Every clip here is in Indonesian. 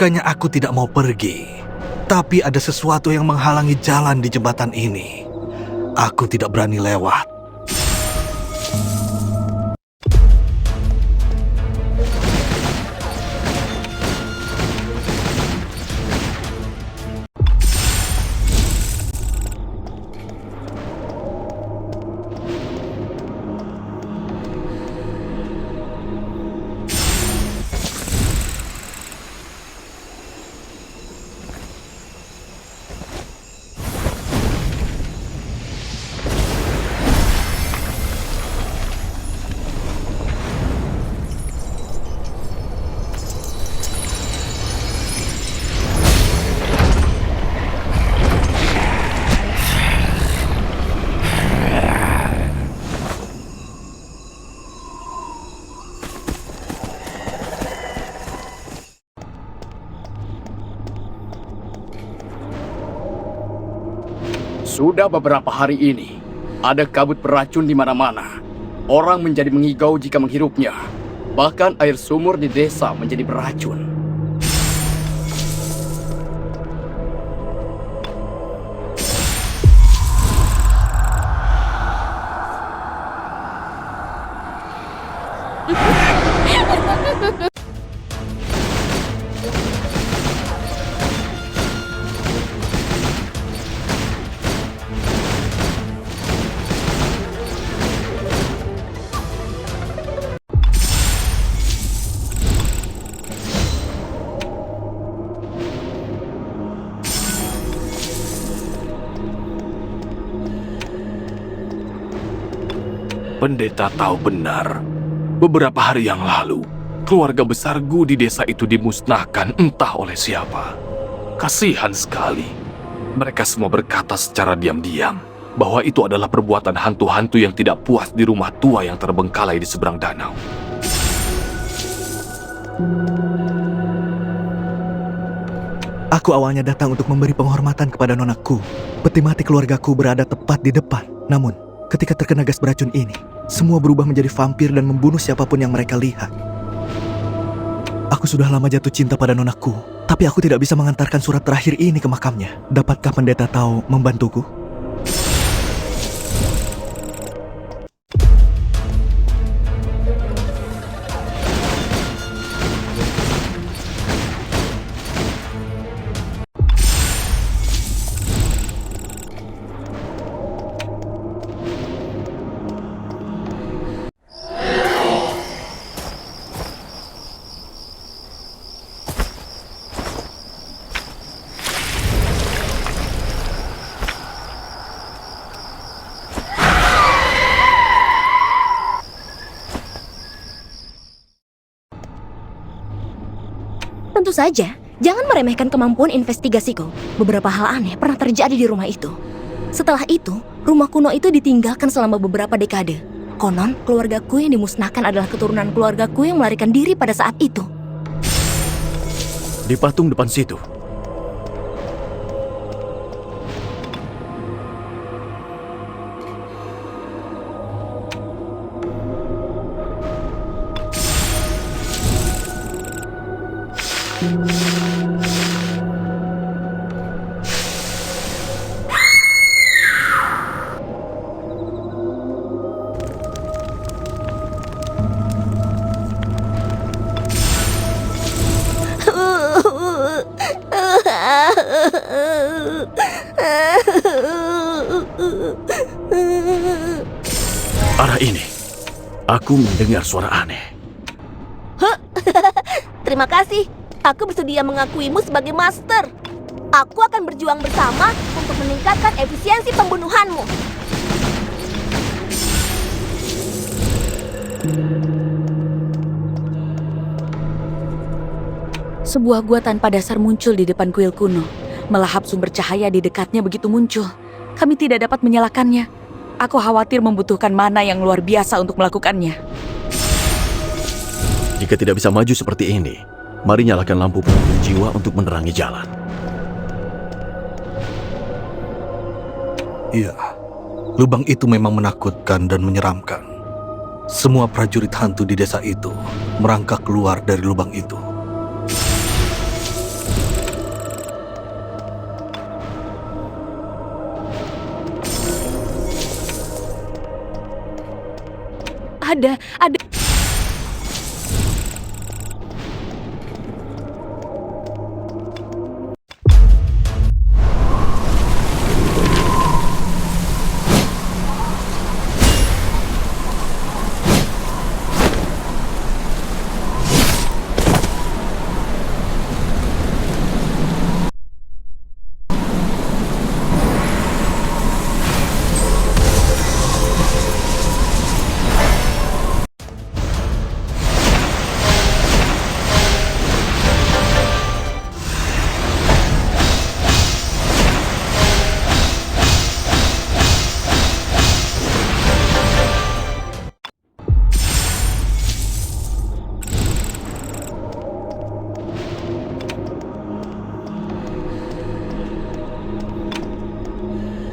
Bukannya aku tidak mau pergi, tapi ada sesuatu yang menghalangi jalan di jembatan ini. Aku tidak berani lewat. Sudah beberapa hari ini, ada kabut beracun di mana-mana. Orang menjadi mengigau jika menghirupnya. Bahkan air sumur di desa menjadi beracun. Pendeta tahu benar. Beberapa hari yang lalu, keluarga besar Gu di desa itu dimusnahkan entah oleh siapa. Kasihan sekali. Mereka semua berkata secara diam-diam bahwa itu adalah perbuatan hantu-hantu yang tidak puas di rumah tua yang terbengkalai di seberang danau. Aku awalnya datang untuk memberi penghormatan kepada nonakku. Peti mati keluargaku berada tepat di depan. Namun, ketika terkena gas beracun ini, semua berubah menjadi vampir dan membunuh siapapun yang mereka lihat. Aku sudah lama jatuh cinta pada nonakku, tapi aku tidak bisa mengantarkan surat terakhir ini ke makamnya. Dapatkah pendeta tahu membantuku? Tentu saja, jangan meremehkan kemampuan investigasiku. Beberapa hal aneh pernah terjadi di rumah itu. Setelah itu, rumah kuno itu ditinggalkan selama beberapa dekade. Konon, keluargaku yang dimusnahkan adalah keturunan keluargaku yang melarikan diri pada saat itu. Di patung depan situ. Arah ini. Aku mendengar suara aneh. Terima kasih. Aku bersedia mengakuimu sebagai master. Aku akan berjuang bersama untuk meningkatkan efisiensi pembunuhanmu. Sebuah gua tanpa dasar muncul di depan kuil kuno. Melahap sumber cahaya di dekatnya begitu muncul. Kami tidak dapat menyalakannya. Aku khawatir membutuhkan mana yang luar biasa untuk melakukannya. Jika tidak bisa maju seperti ini, mari nyalakan lampu penunjuk jiwa untuk menerangi jalan. Iya, lubang itu memang menakutkan dan menyeramkan. Semua prajurit hantu di desa itu merangkak keluar dari lubang itu. ada.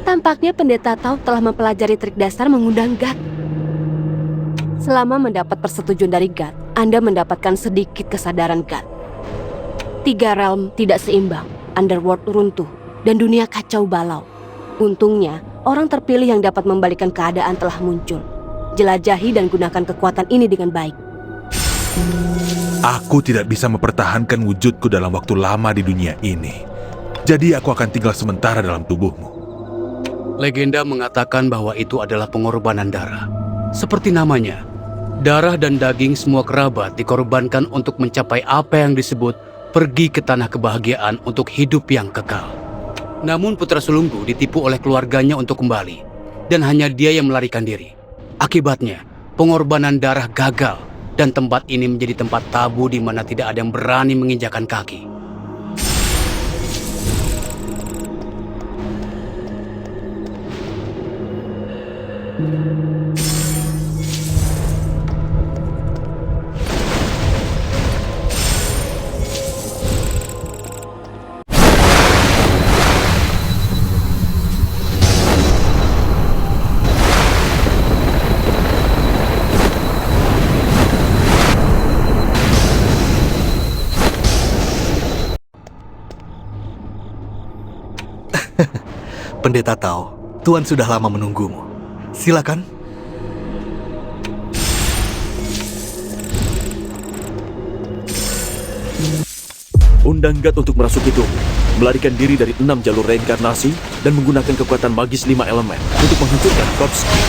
Tampaknya pendeta Tau telah mempelajari trik dasar mengundang God. Selama mendapat persetujuan dari God, Anda mendapatkan sedikit kesadaran God. 3 realm tidak seimbang, underworld runtuh, dan dunia kacau balau. Untungnya, orang terpilih yang dapat membalikan keadaan telah muncul. Jelajahi dan gunakan kekuatan ini dengan baik. Aku tidak bisa mempertahankan wujudku dalam waktu lama di dunia ini. Jadi aku akan tinggal sementara dalam tubuhmu. Legenda mengatakan bahwa itu adalah pengorbanan darah. Seperti namanya, darah dan daging semua kerabat dikorbankan untuk mencapai apa yang disebut pergi ke tanah kebahagiaan untuk hidup yang kekal. Namun putra sulungku ditipu oleh keluarganya untuk kembali, dan hanya dia yang melarikan diri. Akibatnya, pengorbanan darah gagal, dan tempat ini menjadi tempat tabu di mana tidak ada yang berani menginjakan kaki. Pendeta Tau, Tuan sudah lama menunggumu. Silakan. Undang God untuk merasuki tubuh, melarikan diri dari 6 jalur reinkarnasi, dan menggunakan kekuatan magis 5 elemen untuk menghancurkan Corpse King.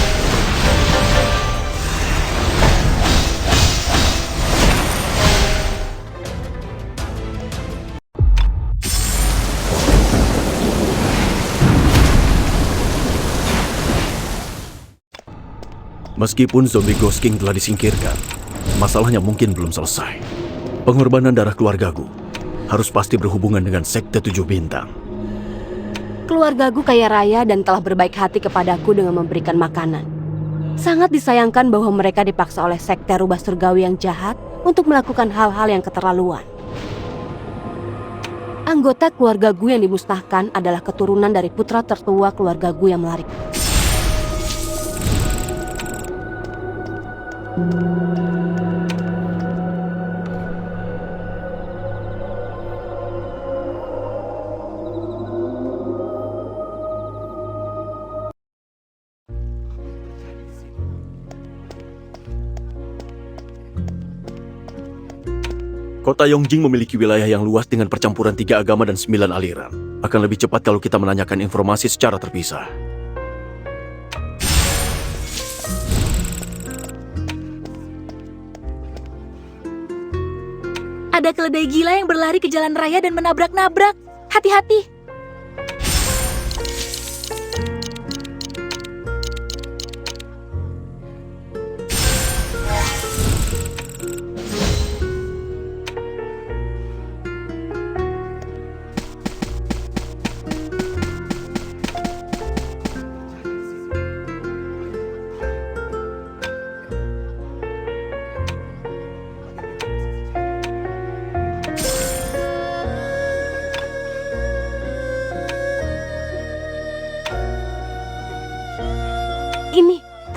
Meskipun zombie Ghost King telah disingkirkan, masalahnya mungkin belum selesai. Pengorbanan darah keluargaku harus pasti berhubungan dengan Sekte 7 Bintang. Keluargaku kaya raya dan telah berbaik hati kepadaku dengan memberikan makanan. Sangat disayangkan bahwa mereka dipaksa oleh sekte rubah surgawi yang jahat untuk melakukan hal-hal yang keterlaluan. Anggota keluargaku yang dimusnahkan adalah keturunan dari putra tertua keluargaku yang melarik. Kota Yongjing memiliki wilayah yang luas dengan percampuran 3 agama dan 9 aliran. Akan lebih cepat kalau kita menanyakan informasi secara terpisah. Ada keledai gila yang berlari ke jalan raya dan menabrak-nabrak. Hati-hati.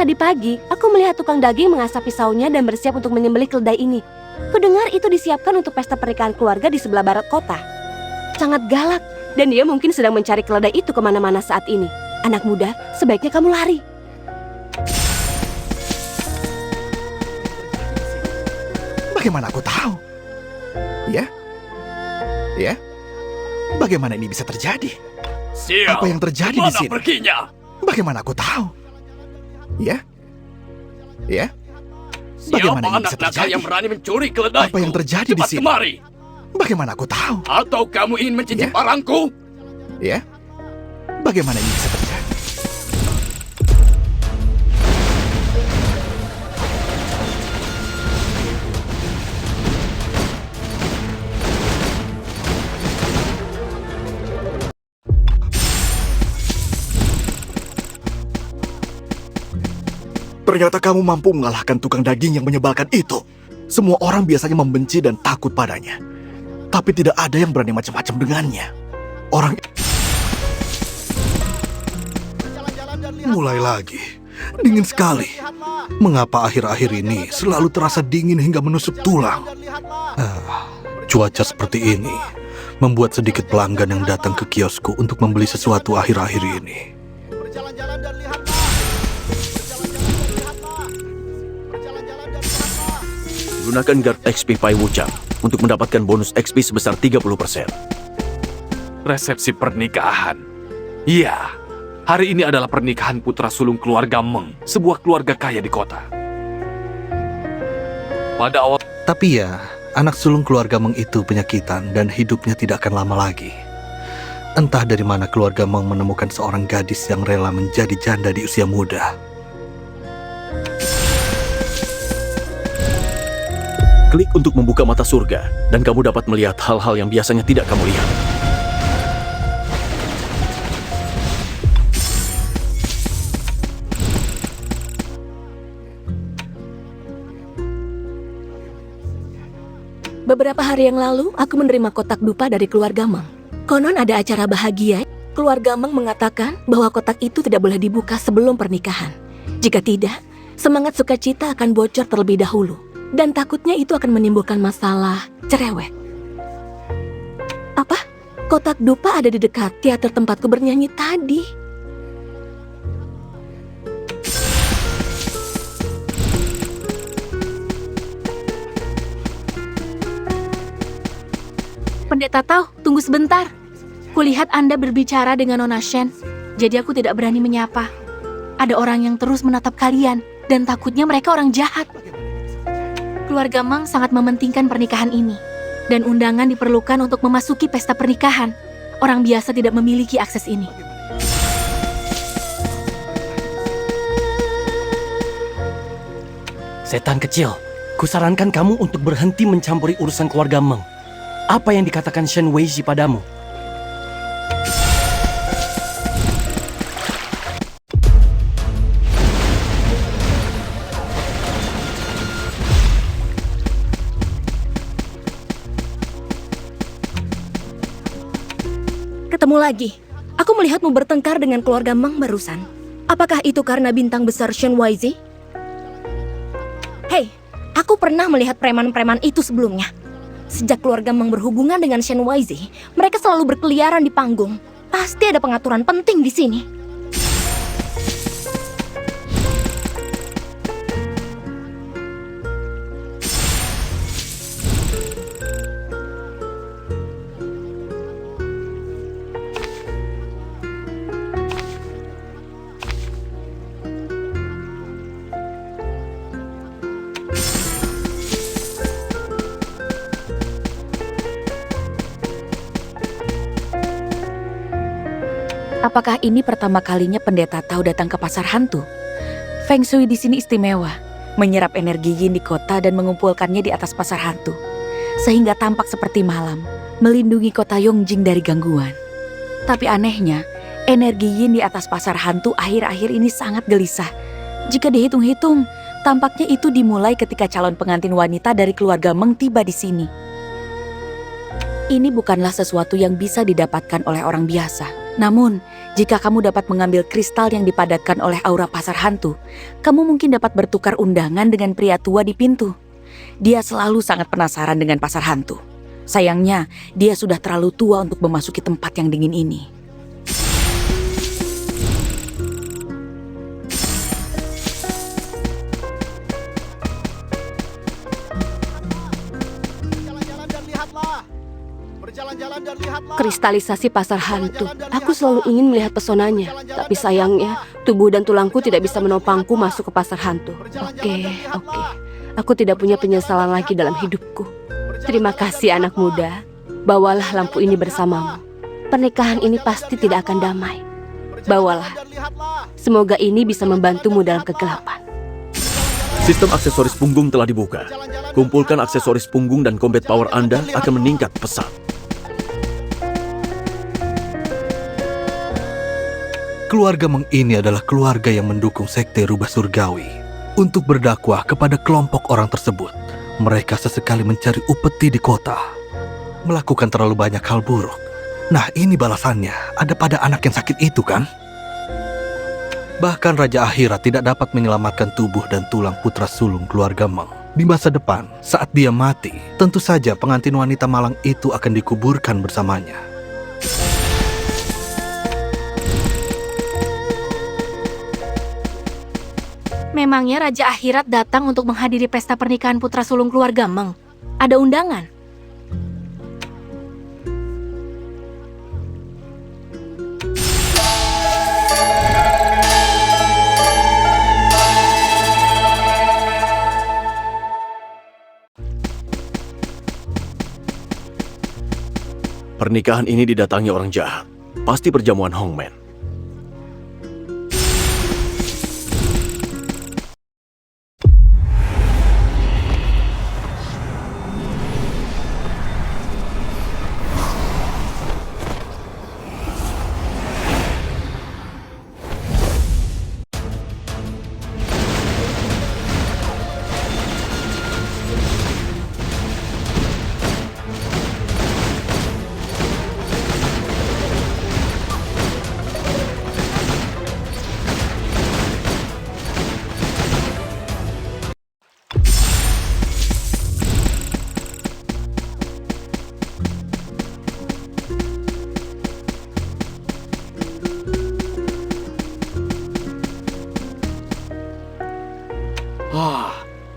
Tadi pagi, aku melihat tukang daging mengasah pisaunya dan bersiap untuk menyembelih keledai ini. Kudengar itu disiapkan untuk pesta pernikahan keluarga di sebelah barat kota. Sangat galak, dan dia mungkin sedang mencari keledai itu kemana-mana saat ini. Anak muda, sebaiknya kamu lari. Bagaimana aku tahu? Ya? Ya? Bagaimana ini bisa terjadi? Sial, Apa yang terjadi di kemana sini? perginya? Bagaimana aku tahu? Ya? Ya? Siapa Bagaimana ini anak bisa nakal terjadi? yang berani mencuri keledaiku? Apa yang terjadi di Cepat sini? kemari. Bagaimana aku tahu? Atau kamu ingin mencicip Ya? barangku? Ya? Bagaimana ini bisa terjadi? Ternyata kamu mampu mengalahkan tukang daging yang menyebalkan itu. Semua orang biasanya membenci dan takut padanya. Tapi tidak ada yang berani macam-macam dengannya. Orang... Mulai lagi. Dingin sekali. Mengapa akhir-akhir ini selalu terasa dingin hingga menusuk tulang? Cuaca seperti ini membuat sedikit pelanggan yang datang ke kiosku untuk membeli sesuatu akhir-akhir ini. Gunakan guard XP Pai Wuchang untuk mendapatkan bonus XP sebesar 30%. Resepsi pernikahan. Iya, hari ini adalah pernikahan putra sulung keluarga Meng, sebuah keluarga kaya di kota. Pada awal Tapi ya, anak sulung keluarga Meng itu penyakitan dan hidupnya tidak akan lama lagi. Entah dari mana keluarga Meng menemukan seorang gadis yang rela menjadi janda di usia muda. Klik untuk membuka mata surga, dan kamu dapat melihat hal-hal yang biasanya tidak kamu lihat. Beberapa hari yang lalu, aku menerima kotak dupa dari keluarga Meng. Konon ada acara bahagia. Keluarga Meng mengatakan bahwa kotak itu tidak boleh dibuka sebelum pernikahan. Jika tidak, semangat sukacita akan bocor terlebih dahulu. Dan takutnya itu akan menimbulkan masalah cerewet. Apa? Kotak dupa ada di dekat teater tempatku bernyanyi tadi. Pendeta Tao, tunggu sebentar. Kulihat Anda berbicara dengan Nona Shen, jadi aku tidak berani menyapa. Ada orang yang terus menatap kalian, dan takutnya mereka orang jahat. Keluarga Meng sangat mementingkan pernikahan ini, dan undangan diperlukan untuk memasuki pesta pernikahan. Orang biasa tidak memiliki akses ini. Setan kecil, kusarankan kamu untuk berhenti mencampuri urusan keluarga Meng. Apa yang dikatakan Shen Weiji padamu? Ketemu lagi. Aku melihatmu bertengkar dengan keluarga Meng barusan. Apakah itu karena bintang besar Shen Weiji? Hei, aku pernah melihat preman-preman itu sebelumnya. Sejak keluarga Meng berhubungan dengan Shen Weiji, mereka selalu berkeliaran di panggung. Pasti ada pengaturan penting di sini. Apakah ini pertama kalinya pendeta Tao datang ke pasar hantu? Feng Shui di sini istimewa, menyerap energi yin di kota dan mengumpulkannya di atas pasar hantu, sehingga tampak seperti malam, melindungi kota Yongjing dari gangguan. Tapi anehnya, energi yin di atas pasar hantu akhir-akhir ini sangat gelisah. Jika dihitung-hitung, tampaknya itu dimulai ketika calon pengantin wanita dari keluarga Meng tiba di sini. Ini bukanlah sesuatu yang bisa didapatkan oleh orang biasa. Namun, jika kamu dapat mengambil kristal yang dipadatkan oleh aura pasar hantu, kamu mungkin dapat bertukar undangan dengan pria tua di pintu. Dia selalu sangat penasaran dengan pasar hantu. Sayangnya, dia sudah terlalu tua untuk memasuki tempat yang dingin ini. Kristalisasi pasar hantu. Aku selalu ingin melihat pesonanya. Tapi sayangnya, tubuh dan tulangku tidak bisa menopangku masuk ke pasar hantu. Oke. Aku tidak punya penyesalan lagi dalam hidupku. Terima kasih anak muda. Bawalah lampu ini bersamamu. Pernikahan ini pasti tidak akan damai. Bawalah. Semoga ini bisa membantumu dalam kegelapan. Sistem aksesoris punggung telah dibuka. Kumpulkan aksesoris punggung dan combat power Anda akan meningkat pesat. Keluarga Meng ini adalah keluarga yang mendukung sekte rubah surgawi. Untuk berdakwah kepada kelompok orang tersebut, mereka sesekali mencari upeti di kota. Melakukan terlalu banyak hal buruk. Nah, ini balasannya ada pada anak yang sakit itu, kan? Bahkan Raja Akhirat tidak dapat menyelamatkan tubuh dan tulang putra sulung keluarga Meng. Di masa depan, saat dia mati, tentu saja pengantin wanita malang itu akan dikuburkan bersamanya. Memangnya Raja Akhirat datang untuk menghadiri pesta pernikahan putra sulung keluarga Meng? Ada undangan? Pernikahan ini didatangi orang jahat. Pasti perjamuan Hongmen.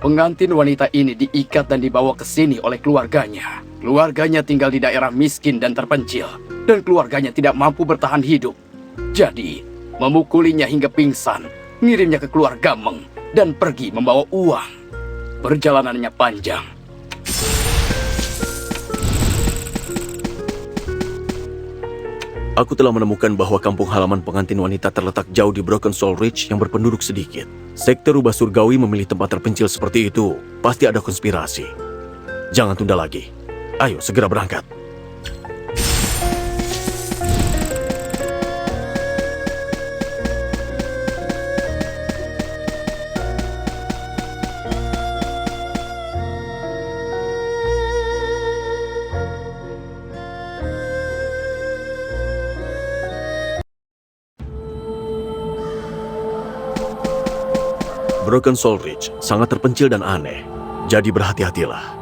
Pengantin wanita ini diikat dan dibawa ke sini oleh keluarganya. Keluarganya tinggal di daerah miskin dan terpencil, dan keluarganya tidak mampu bertahan hidup. Jadi, memukulinya hingga pingsan, ngirimnya ke keluarga Meng, dan pergi membawa uang. Perjalanannya panjang. Aku telah menemukan bahwa kampung halaman pengantin wanita terletak jauh di Broken Soul Ridge yang berpenduduk sedikit. Sekte rubah surgawi memilih tempat terpencil seperti itu. Pasti ada konspirasi. Jangan tunda lagi. Ayo, segera berangkat. Broken Soul Ridge sangat terpencil dan aneh, jadi berhati-hatilah.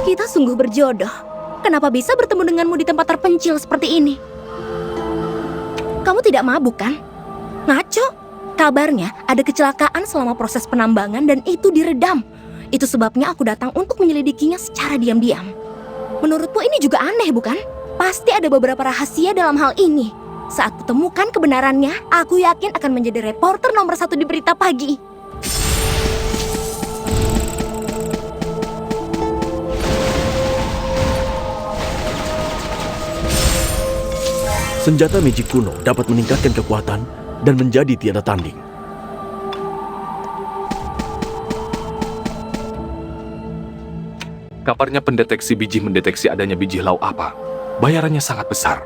Kita sungguh berjodoh. Kenapa bisa bertemu denganmu di tempat terpencil seperti ini? Kamu tidak mabuk, kan? Ngaco? Kabarnya ada kecelakaan selama proses penambangan dan itu diredam. Itu sebabnya aku datang untuk menyelidikinya secara diam-diam. Menurutmu ini juga aneh, bukan? Pasti ada beberapa rahasia dalam hal ini. Saat kutemukan kebenarannya, aku yakin akan menjadi reporter nomor 1 di berita pagi. Senjata magic kuno dapat meningkatkan kekuatan dan menjadi tiada tanding. Kabarnya pendeteksi biji mendeteksi adanya biji lau apa. Bayarannya sangat besar.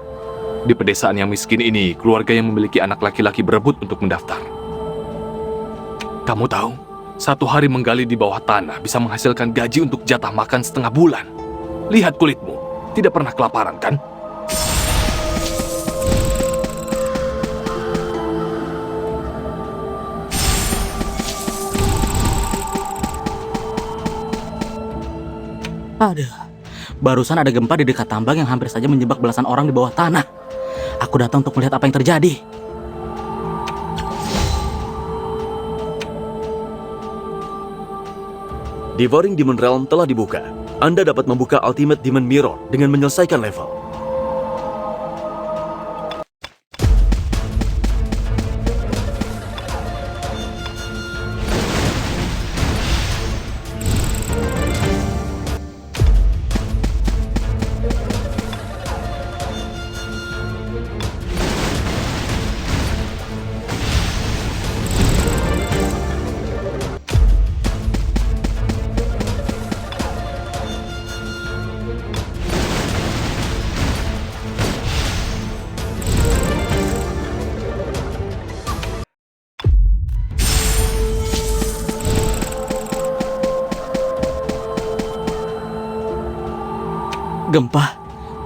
Di pedesaan yang miskin ini, keluarga yang memiliki anak laki-laki berebut untuk mendaftar. Kamu tahu, 1 hari menggali di bawah tanah bisa menghasilkan gaji untuk jatah makan setengah bulan. Lihat kulitmu, tidak pernah kelaparan, kan? Aduh, barusan ada gempa di dekat tambang yang hampir saja menjebak belasan orang di bawah tanah. Aku datang untuk melihat apa yang terjadi. Devouring Demon Realm telah dibuka. Anda dapat membuka Ultimate Demon Mirror dengan menyelesaikan level.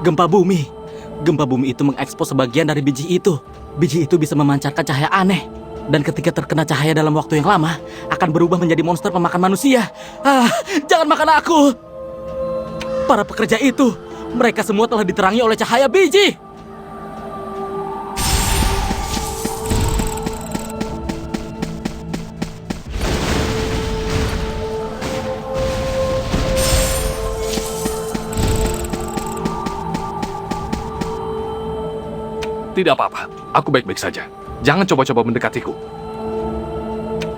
Gempa bumi. Gempa bumi itu mengekspos sebagian dari biji itu. Biji itu bisa memancarkan cahaya aneh. Dan ketika terkena cahaya dalam waktu yang lama, akan berubah menjadi monster pemakan manusia. Jangan makan aku! Para pekerja itu, mereka semua telah diterangi oleh cahaya biji. Tidak apa-apa, aku baik-baik saja. Jangan coba-coba mendekatiku.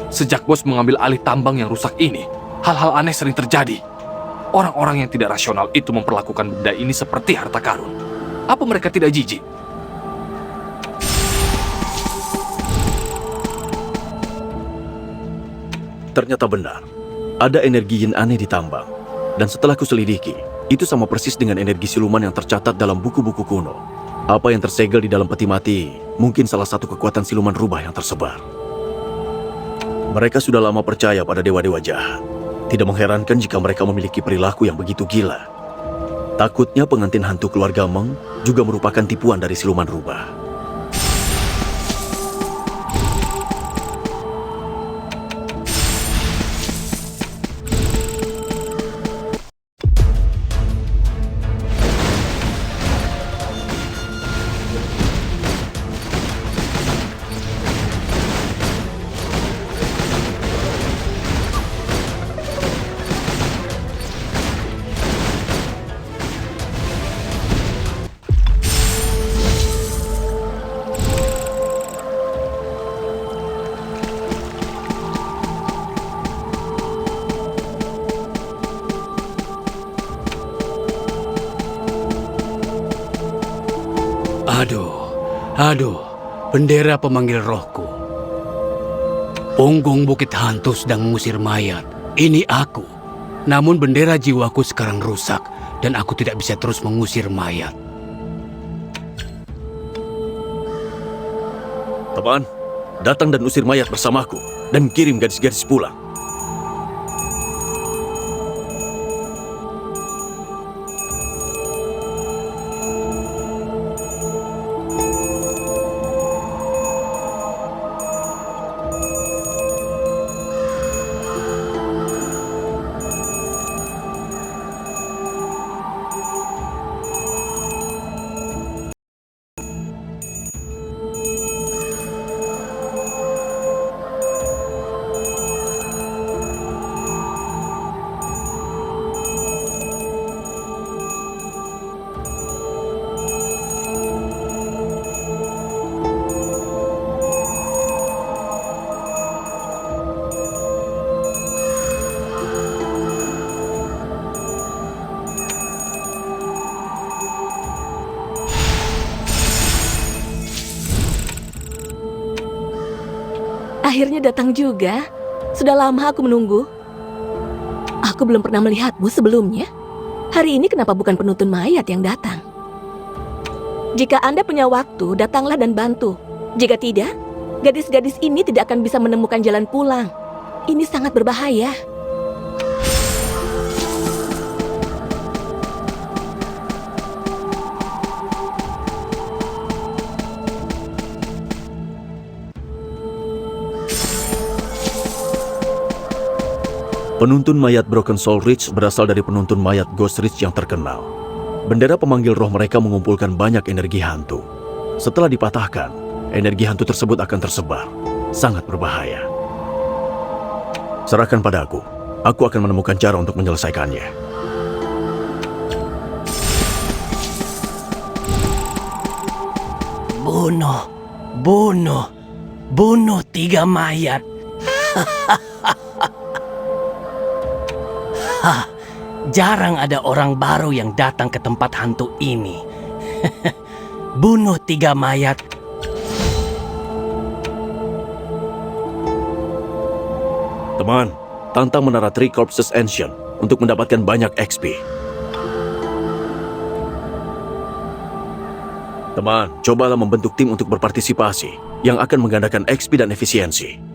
Sejak bos mengambil alih tambang yang rusak ini, hal-hal aneh sering terjadi. Orang-orang yang tidak rasional itu memperlakukan benda ini seperti harta karun. Apa mereka tidak jijik? Ternyata benar. Ada energi yin aneh di tambang. Dan setelah kuselidiki, itu sama persis dengan energi siluman yang tercatat dalam buku-buku kuno. Apa yang tersegel di dalam peti mati mungkin salah satu kekuatan siluman rubah yang tersebar. Mereka sudah lama percaya pada dewa-dewa jahat. Tidak mengherankan jika mereka memiliki perilaku yang begitu gila. Takutnya pengantin hantu keluarga Meng juga merupakan tipuan dari siluman rubah. Aduh, bendera pemanggil rohku. Punggung bukit hantu sedang mengusir mayat. Ini aku. Namun bendera jiwaku sekarang rusak dan aku tidak bisa terus mengusir mayat. Teman, datang dan usir mayat bersamaku dan kirim gadis-gadis pulang. Akhirnya datang juga. Sudah lama aku menunggu. Aku belum pernah melihatmu sebelumnya. Hari ini kenapa bukan penuntun mayat yang datang? Jika Anda punya waktu, datanglah dan bantu. Jika tidak, gadis-gadis ini tidak akan bisa menemukan jalan pulang. Ini sangat berbahaya. Penuntun mayat Broken Soul Ridge berasal dari penuntun mayat Ghost Ridge yang terkenal. Bendera pemanggil roh mereka mengumpulkan banyak energi hantu. Setelah dipatahkan, energi hantu tersebut akan tersebar. Sangat berbahaya. Serahkan padaku. Aku akan menemukan cara untuk menyelesaikannya. Bunuh 3 mayat. Jarang ada orang baru yang datang ke tempat hantu ini. Bunuh 3 mayat. Teman, tantang menara Three Corpses Ancient untuk mendapatkan banyak XP. Teman, cobalah membentuk tim untuk berpartisipasi yang akan menggandakan XP dan efisiensi.